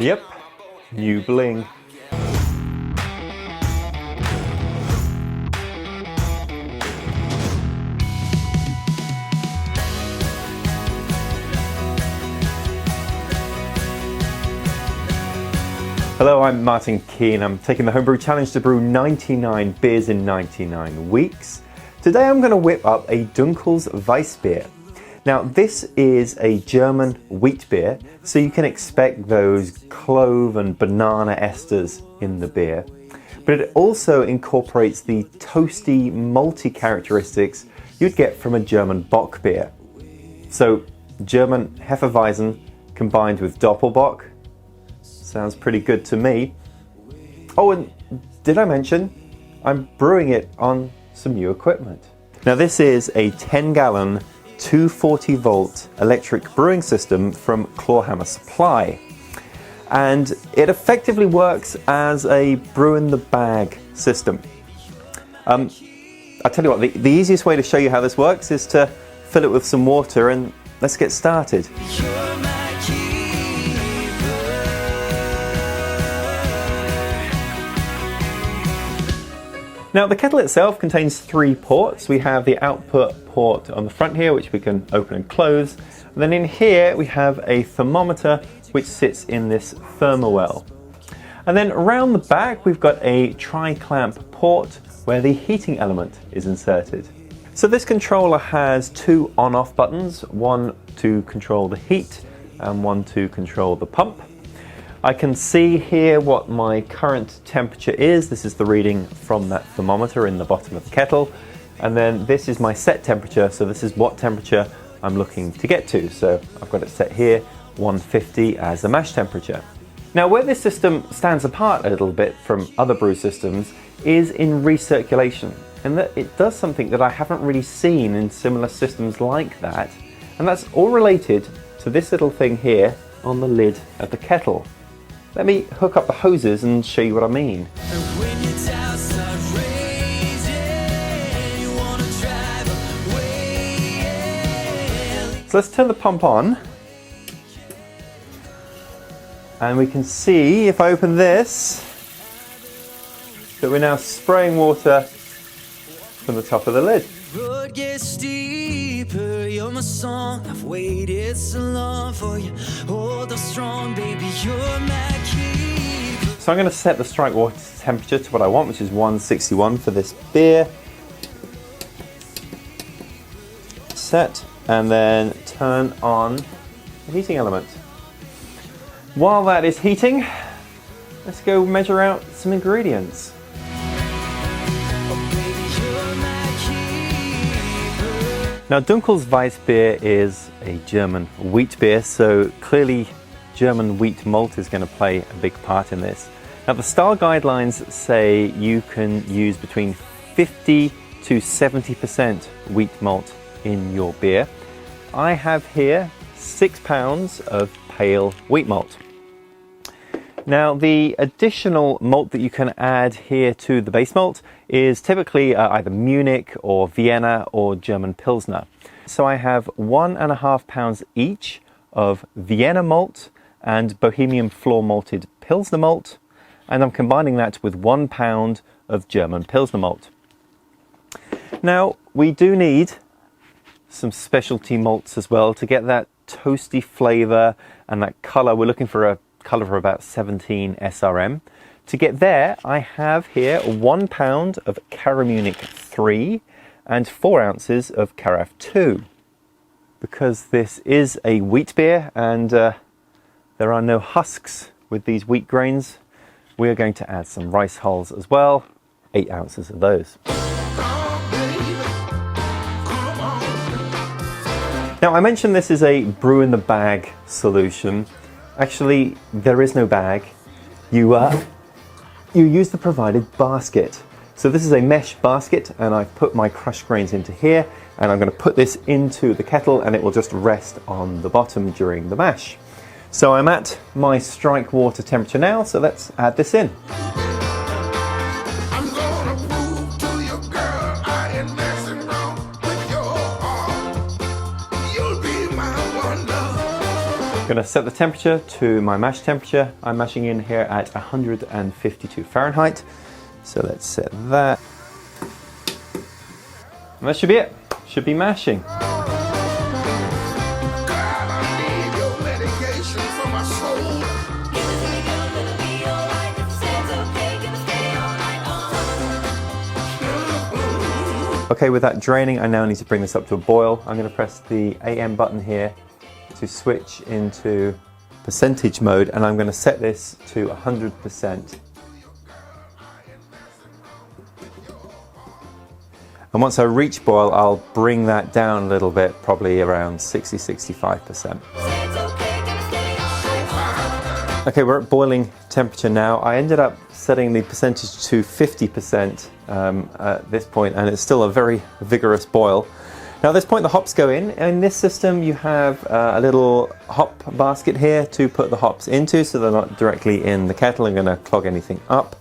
Yep, new bling. Hello, I'm Martin Keane. I'm taking the Homebrew Challenge to brew 99 beers in 99 weeks. Today I'm going to whip up a Dunkles Weissbier. Now this is a German wheat beer, so you can expect those clove and banana esters in the beer. But it also incorporates the toasty, malty characteristics you'd get from a German Bock beer. So German Hefeweizen combined with Doppelbock. Sounds pretty good to me. Oh, and did I mention I'm brewing it on some new equipment. Now this is a 10-gallon 240 volt electric brewing system from Clawhammer Supply, and it effectively works as a brew in the bag system. I'll tell you what, the easiest way to show you how this works is to fill it with some water and let's get started. Now the kettle itself contains 3 ports. We have the output port on the front here, which we can open and close. And then in here we have a thermometer which sits in this thermowell. And then around the back we've got a tri-clamp port where the heating element is inserted. So this controller has 2 on-off buttons, one to control the heat and one to control the pump. I can see here what my current temperature is. This is the reading from that thermometer in the bottom of the kettle. And then this is my set temperature, so this is what temperature I'm looking to get to. So I've got it set here, 150 as the mash temperature. Now where this system stands apart a little bit from other brew systems is in recirculation, and that it does something that I haven't really seen in similar systems like that. And that's all related to this little thing here on the lid of the kettle. Let me hook up the hoses and show you what I mean. So let's turn the pump on. And we can see, if I open this, that we're now spraying water from the top of the lid. Road gets steeper, you're my song. I've waited so long for you. Hold up strong, baby, you're my keeper. So I'm going to set the strike water temperature to what I want, which is 161 for this beer. Set, and then turn on the heating element. While that is heating, let's go measure out some ingredients. Now Dunkles Weissbier is a German wheat beer, so clearly German wheat malt is going to play a big part in this. Now the style guidelines say you can use between 50 to 70% wheat malt in your beer. I have here 6 pounds of pale wheat malt. Now the additional malt that you can add here to the base malt is typically either Munich or Vienna or German Pilsner. So I have 1.5 pounds each of Vienna Malt and Bohemian floor malted Pilsner malt, and I'm combining that with 1 pound of German Pilsner malt. Now we do need some specialty malts as well to get that toasty flavour and that colour. We're looking for a colour for about 17 SRM. To get there, I have here 1 pound of Caramunich III and 4 ounces of Carafa II. Because this is a wheat beer and there are no husks with these wheat grains, we are going to add some rice hulls as well, 8 ounces of those. Now I mentioned this is a brew in the bag solution. Actually, there is no bag. You use the provided basket. So this is a mesh basket, and I've put my crushed grains into here, and I'm going to put this into the kettle and it will just rest on the bottom during the mash. So I'm at my strike water temperature now, so let's add this in. I'm going to set the temperature to my mash temperature. I'm mashing in here at 152 Fahrenheit. So let's set that. And that should be it. Should be mashing. Okay, with that draining, I now need to bring this up to a boil. I'm going to press the AM button here to switch into percentage mode, and I'm going to set this to 100%. And once I reach boil, I'll bring that down a little bit, probably around 60–65%. Okay, we're at boiling temperature now. I ended up setting the percentage to 50% at this point, and it's still a very vigorous boil. Now at this point the hops go in. In this system you have a little hop basket here to put the hops into, so they're not directly in the kettle and going to clog anything up.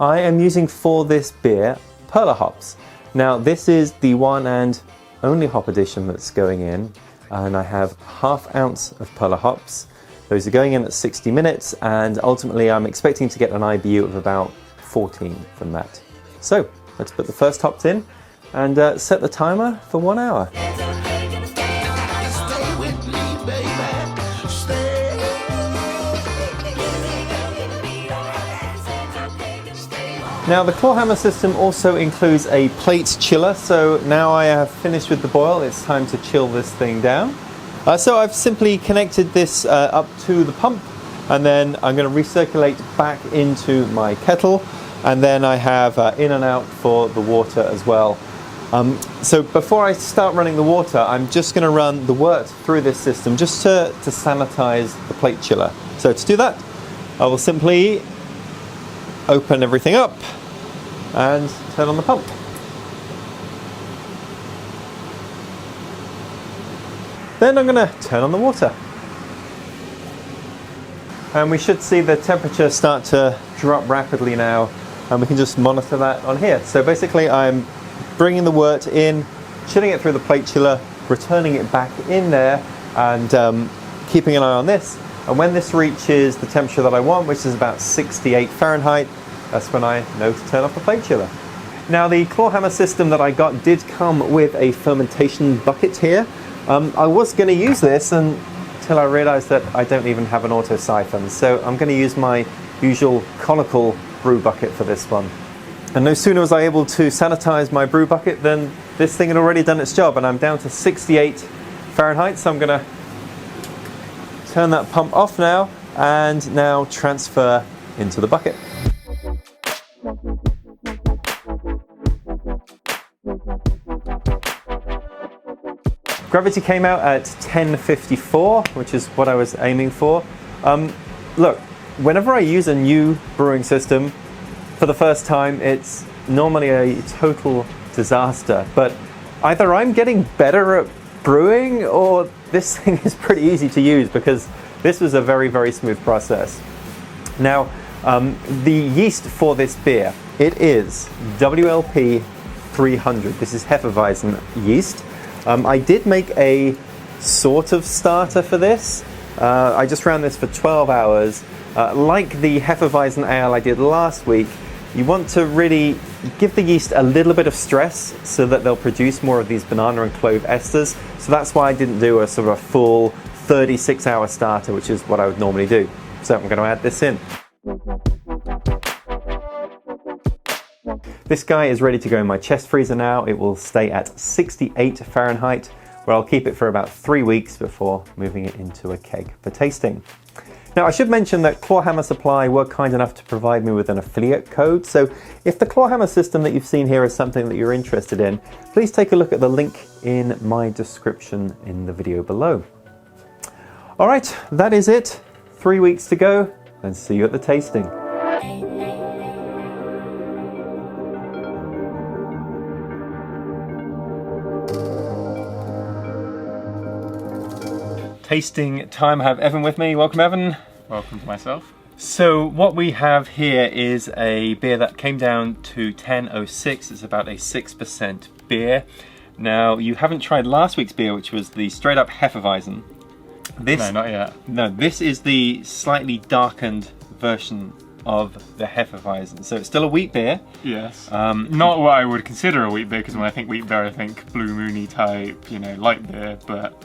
I am using for this beer Perle hops. Now this is the one and only hop addition that's going in, and I have ½ ounce of Perle hops. Those are going in at 60 minutes, and ultimately I'm expecting to get an IBU of about 14 from that. So let's put the first hops in and set the timer for 1 hour. Now the Clawhammer system also includes a plate chiller, so now I have finished with the boil, it's time to chill this thing down. So I've simply connected this up to the pump, and then I'm going to recirculate back into my kettle, and then I have in and out for the water as well. So before I start running the water, I'm just going to run the wort through this system just to sanitize the plate chiller. So to do that, I will simply open everything up and turn on the pump. Then I'm going to turn on the water. And we should see the temperature start to drop rapidly now, and we can just monitor that on here. So basically I'm bringing the wort in, chilling it through the plate chiller, returning it back in there, and keeping an eye on this. And when this reaches the temperature that I want, which is about 68 Fahrenheit, that's when I know to turn off the plate chiller. Now the Clawhammer system that I got did come with a fermentation bucket here. I was going to use this until I realized that I don't even have an auto siphon, so I'm going to use my usual conical brew bucket for this one. And no sooner was I able to sanitize my brew bucket than this thing had already done its job, and I'm down to 68 Fahrenheit, so I'm going to turn that pump off now and now transfer into the bucket. Gravity came out at 1054, which is what I was aiming for. Look, whenever I use a new brewing system for the first time, it's normally a total disaster. But either I'm getting better at brewing, or this thing is pretty easy to use, because this was a very, very smooth process. Now, the yeast for this beer, it is WLP 300. This is Hefeweizen yeast. I did make a sort of starter for this. I just ran this for 12 hours. Like the Hefeweizen ale I did last week, you want to really give the yeast a little bit of stress so that they'll produce more of these banana and clove esters. So that's why I didn't do a sort of a full 36-hour starter, which is what I would normally do. So I'm going to add this in. This guy is ready to go in my chest freezer now. It will stay at 68 Fahrenheit, where I'll keep it for about 3 weeks before moving it into a keg for tasting. Now I should mention that Clawhammer Supply were kind enough to provide me with an affiliate code, so if the Clawhammer system that you've seen here is something that you're interested in, please take a look at the link in my description in the video below. Alright, that is it. 3 weeks to go, and see you at the tasting. Tasting time. I have Evan with me. Welcome, Evan. Welcome to myself. So what we have here is a beer that came down to 10.06. It's about a 6% beer. Now, you haven't tried last week's beer, which was the straight up Hefeweizen. This, No, not yet. No, this is the slightly darkened version of the Hefeweizen. So it's still a wheat beer. Yes. Not what I would consider a wheat beer, because when I think wheat beer, I think Blue Moony type, you know, light beer, but...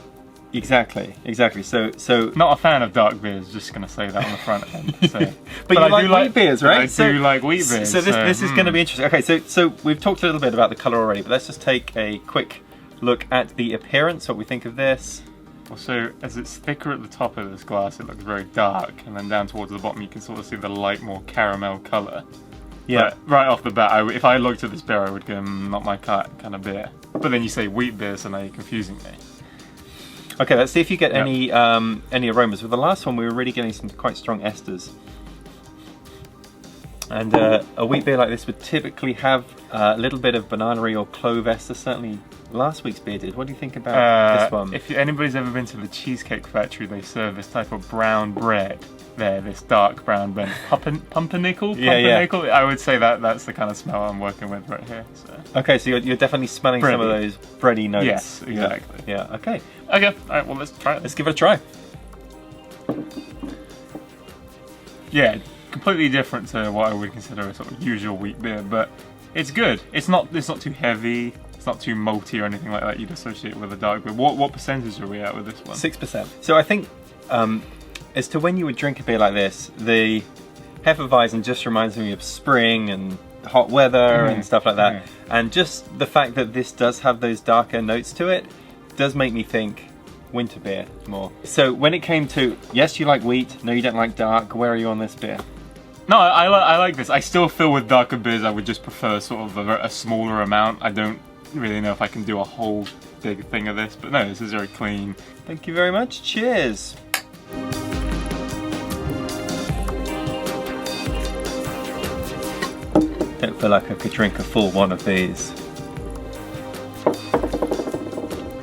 Exactly. So not a fan of dark beers, just going to say that on the front end. So. but you I like wheat beers, right? I do like wheat beers. So this is going to be interesting. Okay, so we've talked a little bit about the colour already, but let's just take a quick look at the appearance, what we think of this. Also, as it's thicker at the top of this glass, it looks very dark, and then down towards the bottom you can sort of see the light, more caramel colour. Yeah. But right off the bat, if I looked at this beer, I would go, not my kind of beer. But then you say wheat beer, so now you're confusing me. Okay, let's see if you get any aromas. With the last one, we were really getting some quite strong esters. And a wheat beer like this would typically have a little bit of banana-y or clove ester. Certainly last week's beer did. What do you think about this one? If anybody's ever been to the Cheesecake Factory, they serve this type of brown bread. This dark brown bread. Pumpernickel? Pumpernickel? Yeah. I would say that's the kind of smell I'm working with right here. So. Okay, so you're definitely smelling some of those bready notes. Yes, exactly. Yeah, okay. Okay, alright, well let's try it. Let's give it a try. Yeah, completely different to what I would consider a sort of usual wheat beer, but it's good. It's not too heavy, it's not too malty or anything like that you'd associate with a dark beer. What percentage are we at with this one? 6%. So I think as to when you would drink a beer like this, the Hefeweizen just reminds me of spring and hot weather and stuff like that. And just the fact that this does have those darker notes to it does make me think winter beer more. So when it came to, yes, you like wheat, no, you don't like dark, where are you on this beer? No, I like this. I still feel with darker beers I would just prefer sort of a smaller amount. I don't really know if I can do a whole big thing of this, but no, this is very clean. Thank you very much. Cheers. Don't feel like I could drink a full one of these.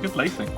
Good lacing.